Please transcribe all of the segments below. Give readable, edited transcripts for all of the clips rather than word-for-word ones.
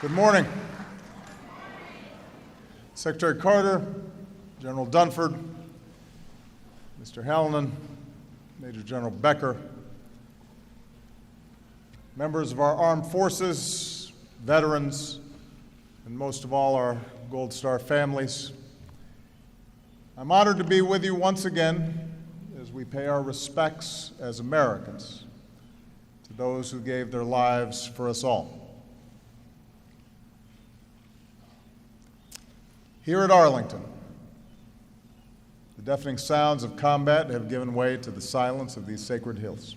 Good morning. Secretary Carter, General Dunford, Mr. Hallinan, Major General Becker, members of our armed forces, veterans, and most of all our Gold Star families. I'm honored to be with you once again as we pay our respects as Americans to those who gave their lives for us all. Here at Arlington, the deafening sounds of combat have given way to the silence of these sacred hills.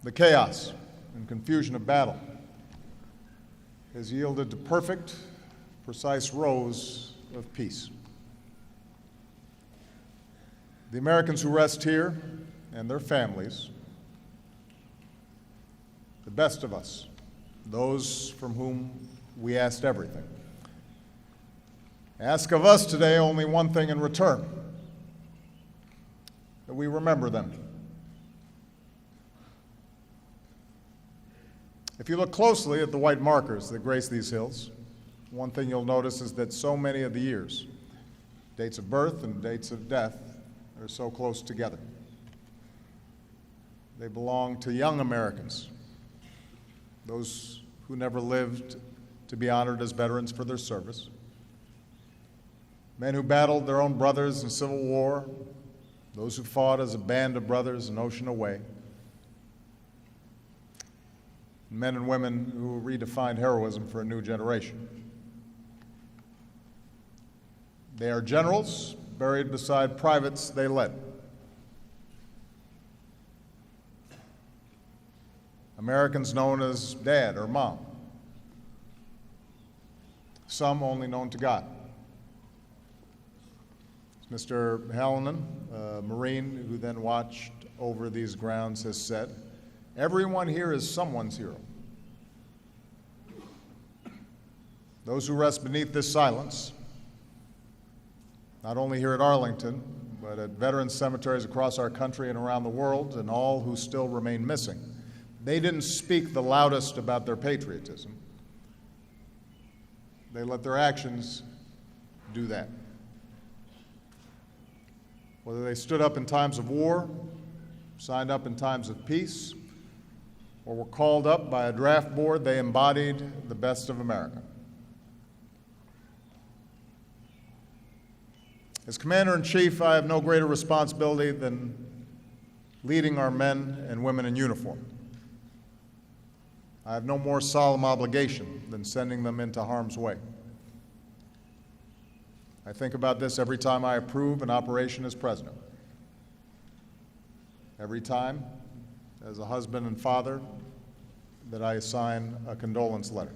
The chaos and confusion of battle has yielded to perfect, precise rows of peace. The Americans who rest here and their families, the best of us, those from whom we asked everything, ask of us today only one thing in return: that we remember them. If you look closely at the white markers that grace these hills, one thing you'll notice is that so many of the years, dates of birth and dates of death, are so close together. They belong to young Americans, those who never lived to be honored as veterans for their service, men who battled their own brothers in Civil War, those who fought as a band of brothers an ocean away, men and women who redefined heroism for a new generation. They are generals buried beside privates they led. Americans known as Dad or Mom, some only known to God. Mr. Hallinan, a Marine who then watched over these grounds, has said, "Everyone here is someone's hero." Those who rest beneath this silence, not only here at Arlington, but at veteran cemeteries across our country and around the world, and all who still remain missing, they didn't speak the loudest about their patriotism. They let their actions do that. Whether they stood up in times of war, signed up in times of peace, or were called up by a draft board, they embodied the best of America. As Commander-in-Chief, I have no greater responsibility than leading our men and women in uniform. I have no more solemn obligation than sending them into harm's way. I think about this every time I approve an operation as president. Every time, as a husband and father, that I sign a condolence letter.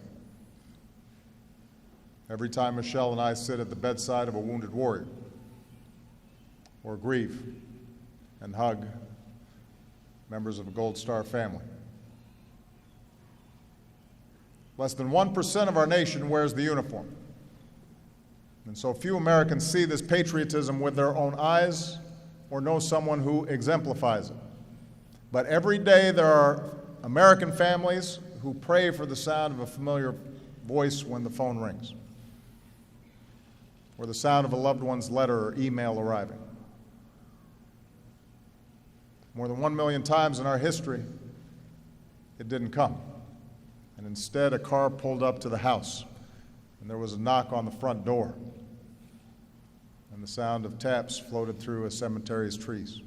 Every time Michelle and I sit at the bedside of a wounded warrior, or grieve and hug members of a Gold Star family. Less than 1% of our nation wears the uniform. And so few Americans see this patriotism with their own eyes or know someone who exemplifies it. But every day there are American families who pray for the sound of a familiar voice when the phone rings, or the sound of a loved one's letter or email arriving. More than 1 million times in our history, it didn't come. And instead, a car pulled up to the house, and there was a knock on the front door, and the sound of taps floated through a cemetery's trees.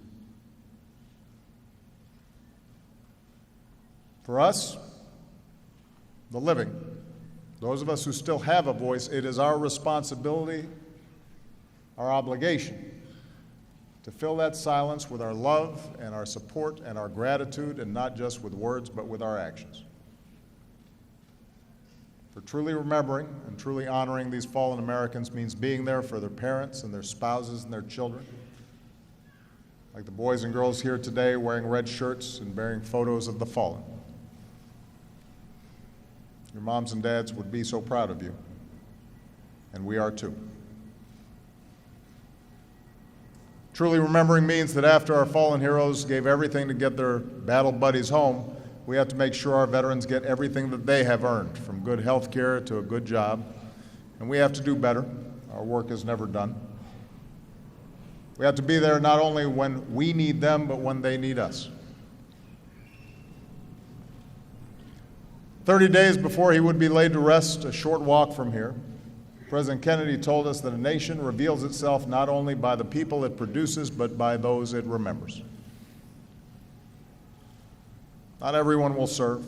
For us, the living, those of us who still have a voice, it is our responsibility, our obligation, to fill that silence with our love and our support and our gratitude, and not just with words, but with our actions. For truly remembering and truly honoring these fallen Americans means being there for their parents and their spouses and their children, like the boys and girls here today wearing red shirts and bearing photos of the fallen. Your moms and dads would be so proud of you, and we are too. Truly remembering means that after our fallen heroes gave everything to get their battle buddies home, We have to make sure our veterans get everything that they have earned, from good health care to a good job, and we have to do better. Our work is never done. We have to be there not only when we need them, but when they need us. 30 days before he would be laid to rest, a short walk from here, President Kennedy told us that a nation reveals itself not only by the people it produces, but by those it remembers. Not everyone will serve.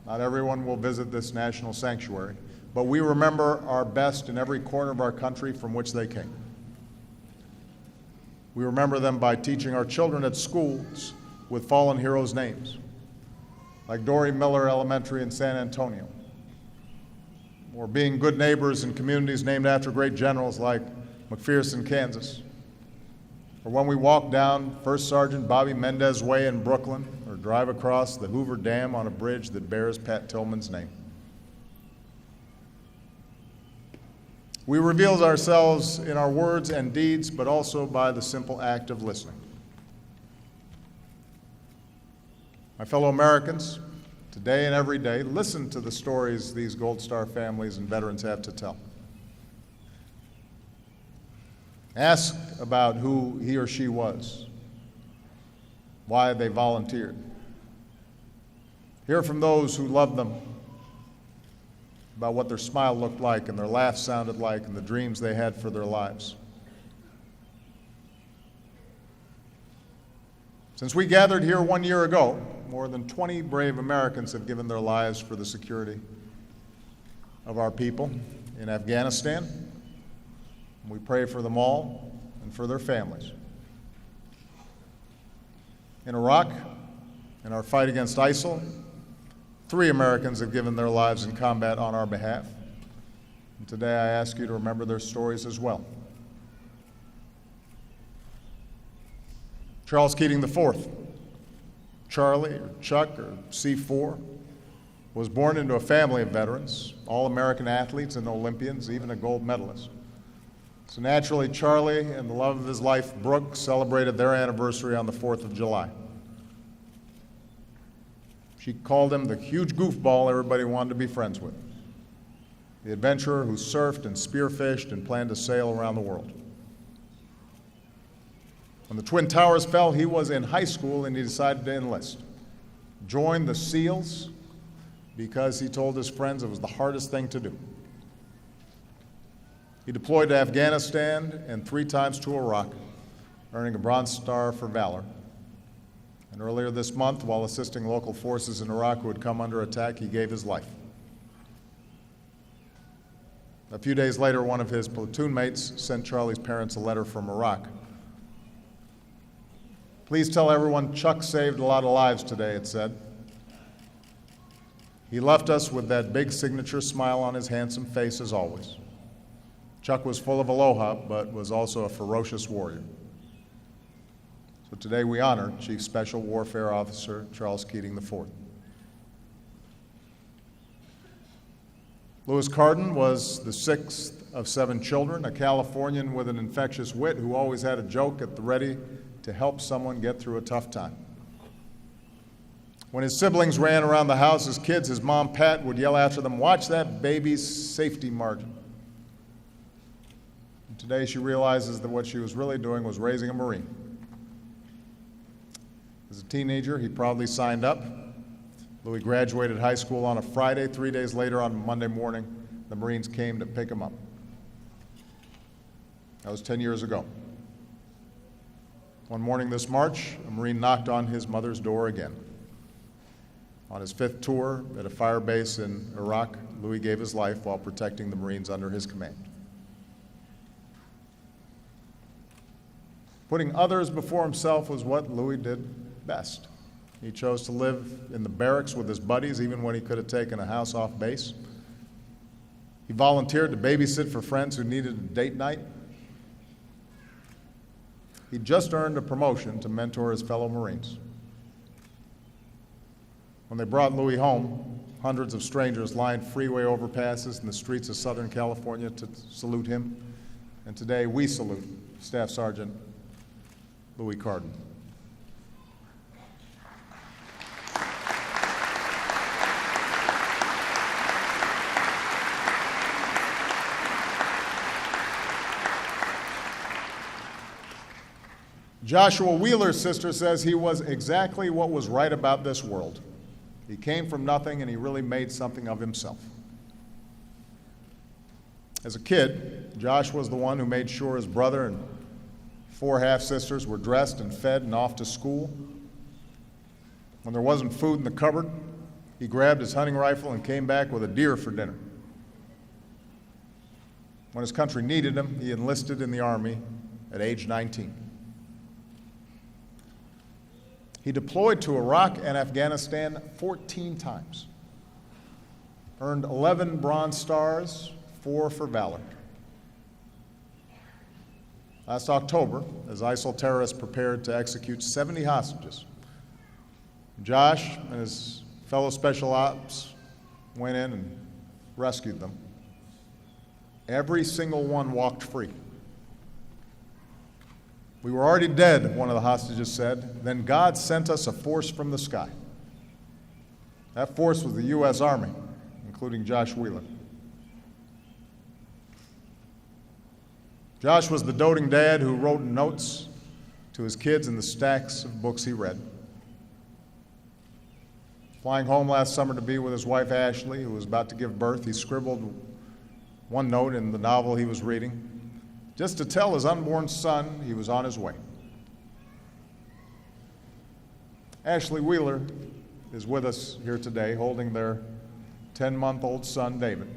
Not everyone will visit this national sanctuary, but we remember our best in every corner of our country from which they came. We remember them by teaching our children at schools with fallen heroes' names, like Dory Miller Elementary in San Antonio, or being good neighbors in communities named after great generals like McPherson, Kansas, or when we walk down First Sergeant Bobby Mendez Way in Brooklyn, or drive across the Hoover Dam on a bridge that bears Pat Tillman's name. We reveal ourselves in our words and deeds, but also by the simple act of listening. My fellow Americans, today and every day, listen to the stories these Gold Star families and veterans have to tell. Ask about who he or she was, why they volunteered. Hear from those who loved them about what their smile looked like and their laugh sounded like and the dreams they had for their lives. Since we gathered here 1 year ago, more than 20 brave Americans have given their lives for the security of our people in Afghanistan. We pray for them all and for their families. In Iraq, in our fight against ISIL, 3 Americans have given their lives in combat on our behalf. And today I ask you to remember their stories as well. Charles Keating IV, Charlie or Chuck or C4, was born into a family of veterans, all American athletes and Olympians, even a gold medalist. So naturally, Charlie and the love of his life, Brooke, celebrated their anniversary on the 4th of July. She called him the huge goofball everybody wanted to be friends with, the adventurer who surfed and spearfished and planned to sail around the world. When the Twin Towers fell, he was in high school and he decided to enlist. Joined the SEALs because he told his friends it was the hardest thing to do. He deployed to Afghanistan and 3 times to Iraq, earning a Bronze Star for valor. And earlier this month, while assisting local forces in Iraq who had come under attack, he gave his life. A few days later, one of his platoon mates sent Charlie's parents a letter from Iraq. Please tell everyone Chuck saved a lot of lives today, it said. He left us with that big signature smile on his handsome face as always. Chuck was full of aloha, but was also a ferocious warrior. So today we honor Chief Special Warfare Officer Charles Keating IV. Louis Cardin was the 6th of 7 children, a Californian with an infectious wit who always had a joke at the ready to help someone get through a tough time. When his siblings ran around the house as kids, his mom, Pat, would yell after them, "Watch that baby's safety margin." And today she realizes that what she was really doing was raising a Marine. As a teenager, he proudly signed up. Louis graduated high school on a Friday. 3 days later, on Monday morning, the Marines came to pick him up. That was 10 years ago. One morning this March, a Marine knocked on his mother's door again. On his 5th tour at a fire base in Iraq, Louis gave his life while protecting the Marines under his command. Putting others before himself was what Louis did best. He chose to live in the barracks with his buddies even when he could have taken a house off base. He volunteered to babysit for friends who needed a date night. He just earned a promotion to mentor his fellow Marines. When they brought Louis home, hundreds of strangers lined freeway overpasses in the streets of Southern California to salute him. And today we salute Staff Sergeant Louis Cardin. Joshua Wheeler's sister says he was exactly what was right about this world. He came from nothing and he really made something of himself. As a kid, Josh was the one who made sure his brother and 4 half-sisters were dressed and fed and off to school. When there wasn't food in the cupboard, he grabbed his hunting rifle and came back with a deer for dinner. When his country needed him, he enlisted in the Army at age 19. He deployed to Iraq and Afghanistan 14 times, earned 11 Bronze Stars, 4 for valor. Last October, as ISIL terrorists prepared to execute 70 hostages, Josh and his fellow special ops went in and rescued them. Every single one walked free. We were already dead, one of the hostages said. Then God sent us a force from the sky. That force was the U.S. Army, including Josh Wheeler. Josh was the doting dad who wrote notes to his kids in the stacks of books he read. Flying home last summer to be with his wife Ashley, who was about to give birth, he scribbled one note in the novel he was reading, just to tell his unborn son he was on his way. Ashley Wheeler is with us here today, holding their 10-month-old son, David.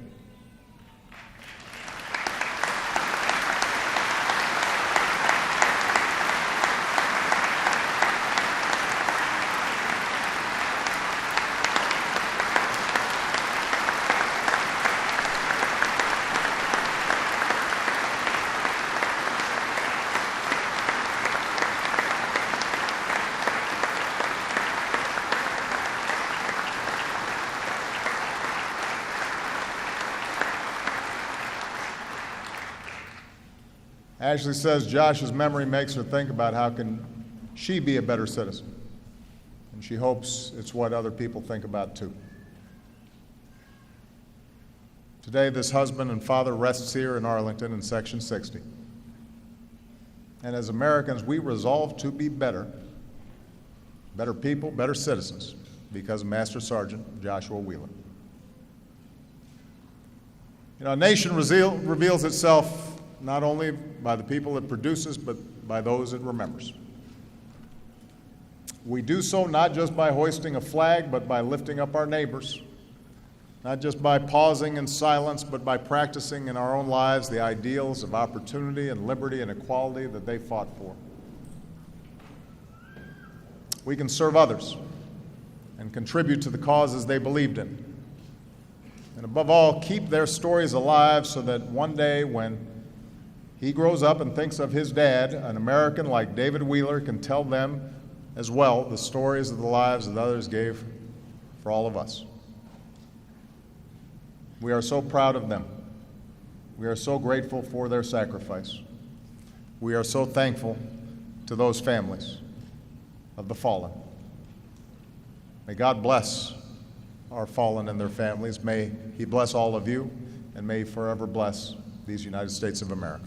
Ashley says Josh's memory makes her think about how can she be a better citizen. And she hopes it's what other people think about too. Today, this husband and father rests here in Arlington in Section 60. And as Americans, we resolve to be better people, better citizens, because of Master Sergeant Joshua Wheeler. You know, a nation reveals itself not only by the people it produces, but by those it remembers. We do so not just by hoisting a flag, but by lifting up our neighbors, not just by pausing in silence, but by practicing in our own lives the ideals of opportunity and liberty and equality that they fought for. We can serve others and contribute to the causes they believed in. And above all, keep their stories alive so that one day when he grows up and thinks of his dad, an American like David Wheeler, can tell them as well the stories of the lives that others gave for all of us. We are so proud of them. We are so grateful for their sacrifice. We are so thankful to those families of the fallen. May God bless our fallen and their families. May He bless all of you, and may He forever bless these United States of America.